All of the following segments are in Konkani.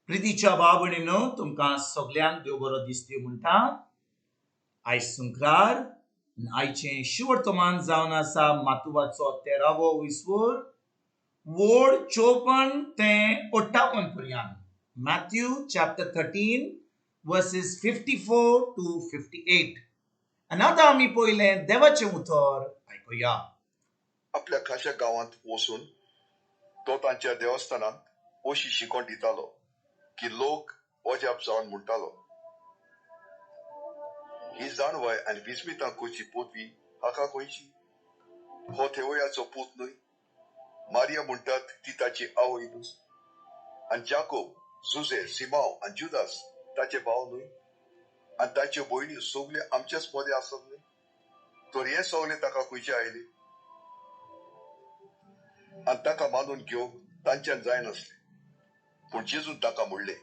प्रितीच्या बाबणीनो तुमकां सगळ्यांक देव बरो दिसती म्हणटा आयज सुंकरार आयचें शिवर्तमान जावन आसा मातुवाचो 13वो विसवोर वोड 54 ते 58 पर्यंत Mathew chapter 13 verses 54 to 58 आनी आतां आमी पयलें देवाचें उतर आयकुया. आपल्या खाशा गावांत वचून तो तांच्या देवस्थानांत अशी शिकवण दितालो की लोक अजाप जावन म्हणटालो, ही जाणवाय आनी विस्मितां खंयची पोतवी हाका खंयची? हो थेवयाचो पूत न्हय? मारिया म्हणटात ती ताची आवय न्हय? आनी जाकोब, जुझे, सिमाव आनी जुदास ताचे भाव न्हय? आनी ताच्यो भयणी सगल्यो आमच्याच मदें आसत न्हय? तर हे सगळें ताका खंयचे आयले? आनी ताका मानून घेवंक तांच्यान जायनासलें. पूण जेजून ताका म्हणलें,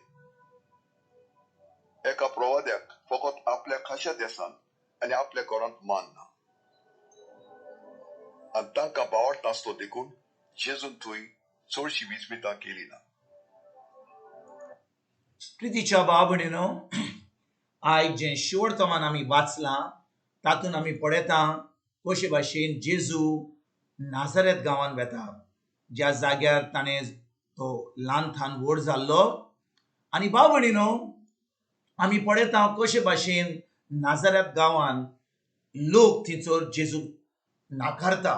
एका प्रवाद्याक फकत आपल्या खाशा देसान आनी आपल्या घरांत मान ना. आनी तांकां बावट नासलो देखून जेजून थंय चडशी विस्मितां केली ना. प्रितीच्या बाबणीनो आयज जें शिवर्तमान आमी वाचलां तातूंत आमी पळयता कशे भाशेन जेजू नाझारेत गांवांत वेता, ज्या जाग्यार ताणें तो ल्हान थान व्हड जाल्लो. आनी बाबणीनो आमी पळयता कशे भाशेन नाझारेत गांवांत लोक थंयसर जेजू नाकारता.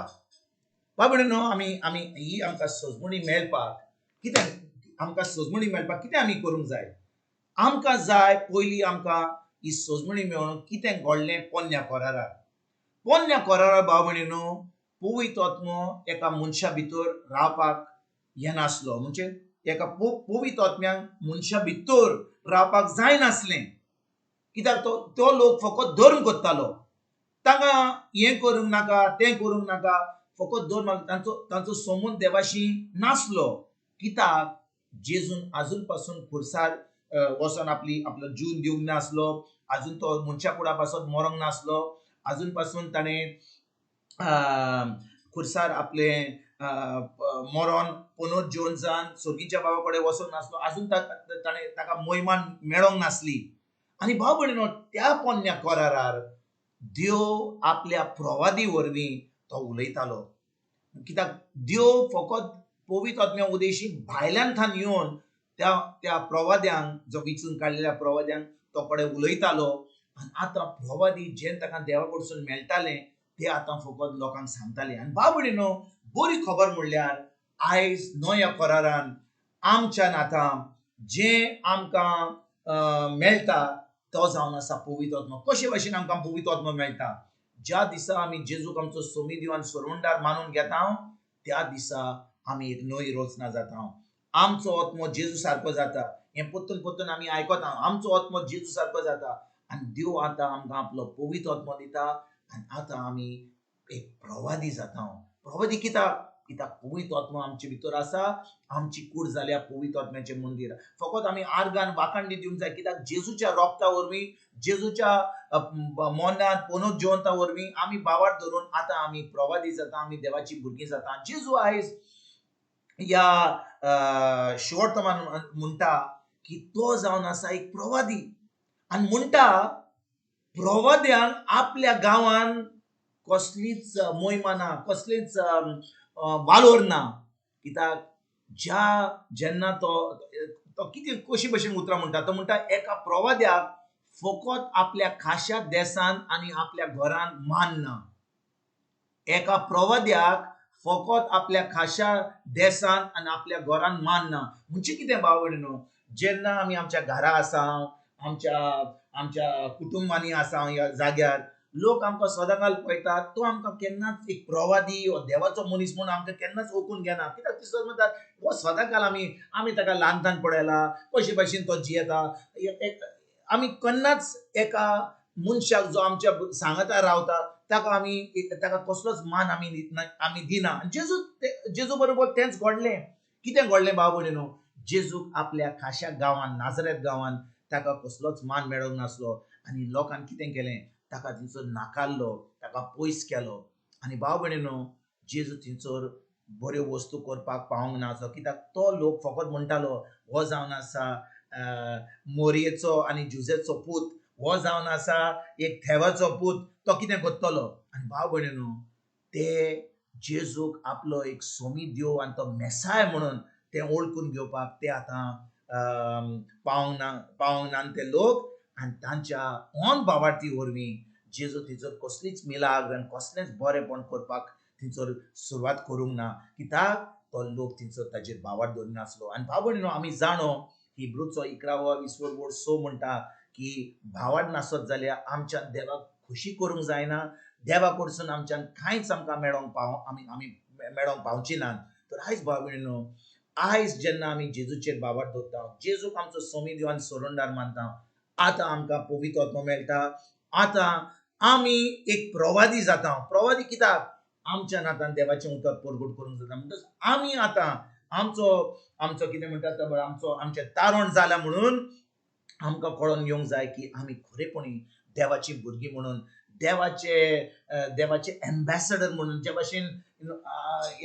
बाबणीनो आमी आमी ही आमकां सजमणी मेळपाक कितें आमी करूंक जाय? आमकां जाय पयलीं आमकां ही सजमणी मेळोवन कितें घडलें पोन्न्या कोरारा बाबणीनो पवित्र आत्मो एका मनशा भितर रावपाक येनासलो. म्हणजे एका पवित्र आत्म्याक मनशा भितर रावपाक जायनासलें. कित्याक तो लोक फकत धर्म करतालो, तांकां हें करूंक नाका तें करूंक नाका, फकत धर्म. तांचो संबंद देवाशी नासलो. कित्याक जेजून आजून पासून खुर्सार वचोन आपलो जीव दिवंक नासलो, आजून तो मनशा फुड्या पासून मरोंक नासलो, आजून पासून ताणें खुर्सार आपलें मरोन पुनर्जीवन जावन सर्गीच्या बाबा कडेन वचोंक नासलो, आजून ताणें ताका मोहिमान मेळोंक नासली. आनी भाव भयणीनो त्या पोन्न्या कोरारार देव आपल्या प्रवादी वरवीं तो उलयतालो. कित्याक देव फकत पवित्र आत्म्या उदेशी भायल्यान थान येवन त्या प्रवाद्यांक, जो विचून काडलेल्या प्रवाद्यांक तो कडेन उलयतालो. आनी आतां प्रवादी जें ताका देवा कडसून मेळटालें तें आतां फकत लोकांक सांगतालें. आनी भाव भयणीनो बरी खबर म्हणल्यार आयज नव्या कोरारान आमच्यान आतां जें आमकां मेळटा तो जावन आसा पवित्र आत्मा. कशे भाशेन आमकां पवित्र आत्मा मेळटा? ज्या दिसा आमी जेजूक आमचो सोमी दिवान सोरवंडार मानून घेता त्या दिसा आमी एक नवी रचना जाता. आमचो आत्मो जेजू सारको जाता. हें परतून आमी आयकता, आमचो आत्मो जेजू सारको जाता. आनी देव आतां आमकां आपलो पवित्र आत्मो दिता. आनी आतां आमी एक प्रवादी जाता. प्रवादी कित्याक पवित्र आत्मा आमचे भितर आसा. आमची कूड जाल्या पवित्र आत्म्याचें मंदीर. फकत आमी आर्गान वाखाणडी दिवंक जाय. कित्याक जेजूच्या रोगता वरवीं, जेजूच्या मोनांत पुनर्जीवंता वरवीं आमी बावाट धरून आतां आमी प्रवादी जाता, आमी देवाची भुरगीं जाता. जेजू आयज ह्या शिवर्तमान म्हणटा की तो जावन आसा एक प्रवादी. आनी म्हणटा प्रवाद्यांक आपल्या गांवांत कसलीच मोहिमा ना, कसलीच वालोर ना. कित्याक जेन्ना तो कितें कशी भशेन उतरां म्हणटा, तो म्हणटा एका प्रवाद्याक फकत आपल्या खाशा देसान आनी आपल्या घरान मान ना. एका प्रवाद्याक फकत आपल्या खाशा देसान आनी आपल्या घरान मान ना. म्हणजे कितें भाव भयणीनो, जेन्ना आमी आमच्या घरा आसा, आमच्या कुटुंबांनी आसा ह्या जाग्यार, लोक आमकां सदांकाल पळयतात, तो आमकां केन्नाच एक प्रवादी वा देवाचो मनीस म्हूण आमकां केन्नाच ओळखून घेना. कित्याक दिसता म्हणटात हो सदांकाल आमी ताका ल्हानथान पळयला, कशे भाशेन तो जियेता. आमी केन्नाच एका मनशाक जो आमच्या सांगातार रावता ताका कसलोच मान आमी दिना. जेजू बरोबर तेंच घडलें. कितें घडलें भाव भयणीनो? जेजूक आपल्या खाशा गांवांत, नाझारेत गांवांत ताका कसलोच मान मेळोंक नासलो. आनी लोकांनी कितें केलें? ताका थंयसर नाकारलो, ताका पयस केलो. आनी भाव भयणीनो जेजू थंयसर बऱ्यो वस्तू करपाक पावूंक नासलो. कित्याक तो लोक फकत म्हणटालो हो जावन आसा मोरयेचो आनी जुजेचो पूत हो जावन आसा एक थेवाचो पूत तो कितें करतलो आनी भाव भयणीनो ते जेजूक आपलो एक सोमी देव आनी तो मेसाय म्हणून ते ओळखून घेवपाक ते आतां पावंक ना ते लोक आनी तांच्या ओन भावार्थी वरवीं जेजू थंयसर कसलीच मिलाग्र आनी कसलेंच बरेंपण करपाक थंयसर सुरवात करूंक ना कित्याक तो लोक थंयसर ताजेर भावार्थ दवरिनासलो आनी भाव भयणीनो आमी जाणो हिब्रूचो 11 बोर्ड 6 म्हणटा की भावार्थ नासत जाल्यार आमच्यान देवाक खुशी करूंक जायना देवा कडसून आमच्यान कांयच आमकां आमी मेळोंक पावची नात तर आयज भाव भयणीनो आयज जेन्ना आमी जेजूचेर भावार्थ दवरता जेजूक आमचो सोमी देव आनी सोरोंडार मानता आतां आमकां पवित्र आत्मो मेळटा आतां आमी एक प्रवादी जाता प्रवादी कित्याक आमच्यान आतां देवाचें उतर परगट करूंक जाता म्हणटच आमी आतां आमचो कितें म्हणटात तो आमचें तारण जालां म्हणून आमकां कळोन येवंक जाय की आमी खरेपणी देवाची भुरगीं म्हणून देवाचे एम्बेसेडर म्हणून जे भाशेन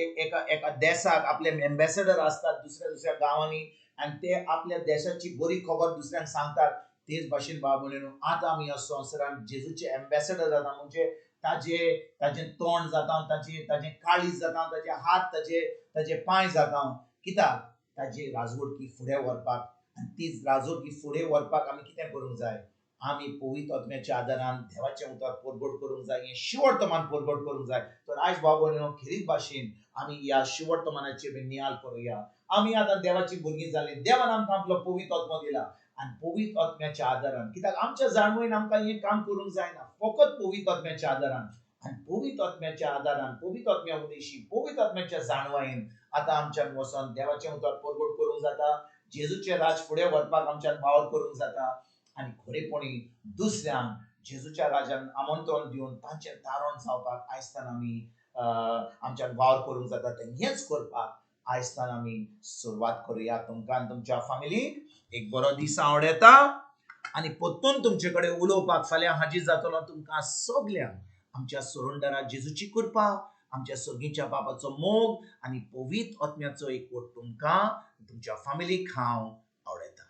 एका देशाक आपले एम्बेसेडर असतात दुसऱ्या गांवांनी आनी ते आपल्या देशाची बरी खबर दुसऱ्यांक सांगतात तेच भाशेन भाव भयणीनो आतां आमी ह्या संवसारान जेजूचे एम्बेसेडर जाता म्हणजे ताजें तोंड जाता ताजें काळीज जाता ताजे हात ताजे पांय जाता कित्याक ताजी राजवटकी फुडें व्हरपाक आनी ती राजवटकी फुडें व्हरपाक आमी कितें करूंक जाय आमी पवित्र आत्म्याच्या आदारान देवाचें उतर परगट करूंक जाय हें शिवर्तमान परगट करूंक जाय तर आयज भाव भयणीनो खेरीत भाशेन आमी ह्या शिवर्तमानाचेर नियाळ करुया आमी आतां देवाची भुरगीं जाली देवान आमकां आपलो पवित्र आत्मो दिला आनी पवित्र आत्म्याच्या आदारान कित्याक आमच्या जाणवेन आमकां हें काम करूंक जायना फकत पवित्र आत्म्याच्या आदारान आनी पवित्र आत्म्याच्या आदारान पवित्र आत्म्या उदेशी पवित्र आत्म्याच्या जाणवायेन आतां आमच्यान वचोन देवाचें उतर परगट करूंक जाता जेजूचें राज फुडें व्हरपाक आमच्यान वावर करूंक जाता आनी खरेपणी दुसऱ्यांक जेजूच्या राजान आमंत्रण दिवन तांचें तारण जावपाक आयजतान आमी आमच्यान वावर करूंक जाता तें हेंच करपाक आयजतान आमी सुरवात करुया तुमकां आनी तुमच्या फॅमिलीक एक बरो दीस हांव येता आनी परतून तुमचे कडेन उलोवपाक फाल्यां हाजीर जातलो तुमकां सगल्यांक आमच्या सोरोंडारा जेजूची कृपा आमच्या सर्गीच्या बापाचो मोग आनी पवित्र आत्म्याचो एक वट तुमकां तुमच्या फॅमिलीक हांव आवडयता